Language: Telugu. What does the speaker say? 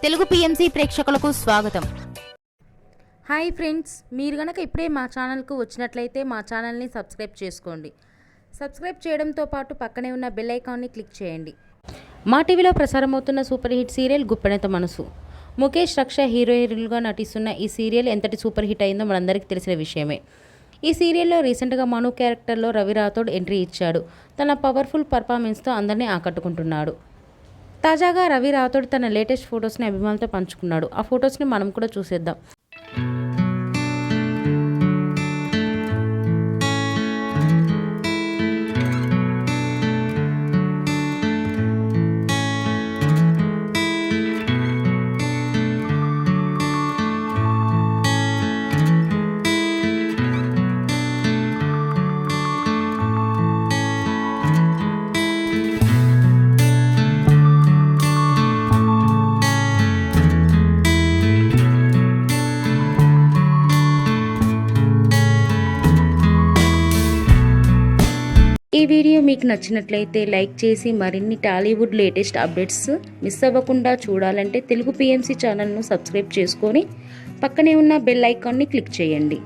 తెలుగు పిఎంసి ప్రేక్షకులకు స్వాగతం. హాయ్ ఫ్రెండ్స్, మీరు గనక ఇప్పుడే మా ఛానల్కు వచ్చినట్లయితే మా ఛానల్ని సబ్స్క్రైబ్ చేసుకోండి. సబ్స్క్రైబ్ చేయడంతో పాటు పక్కనే ఉన్న బెల్ ఐకాన్ని క్లిక్ చేయండి. మా టీవీలో ప్రసారమవుతున్న సూపర్ హిట్ సీరియల్ గుప్పెడంత మనసు. ముఖేష్, రక్ష హీరోయిన్లుగా నటిస్తున్న ఈ సీరియల్ ఎంతటి సూపర్ హిట్ అయిందో మనందరికీ తెలిసిన విషయమే. ఈ సీరియల్లో రీసెంట్గా మను క్యారెక్టర్లో రవి రాథోడ్ ఎంట్రీ ఇచ్చాడు. తన పవర్ఫుల్ పర్ఫార్మెన్స్తో అందరినీ ఆకట్టుకుంటున్నాడు. తాజాగా రవి రాథోడ్ తన లేటెస్ట్ ఫొటోస్ని అభిమానులతో పంచుకున్నాడు. ఆ ఫొటోస్ని మనం కూడా చూసేద్దాం. ఈ వీడియో మీకు నచ్చినట్లయితే లైక్ చేసి మరిన్ని టాలీవుడ్ లేటెస్ట్ అప్డేట్స్ మిస్ అవ్వకుండా చూడాలంటే తెలుగు పిఎంసి ఛానల్ను సబ్స్క్రైబ్ చేసుకొని పక్కనే ఉన్న బెల్ ఐకాన్ని క్లిక్ చేయండి.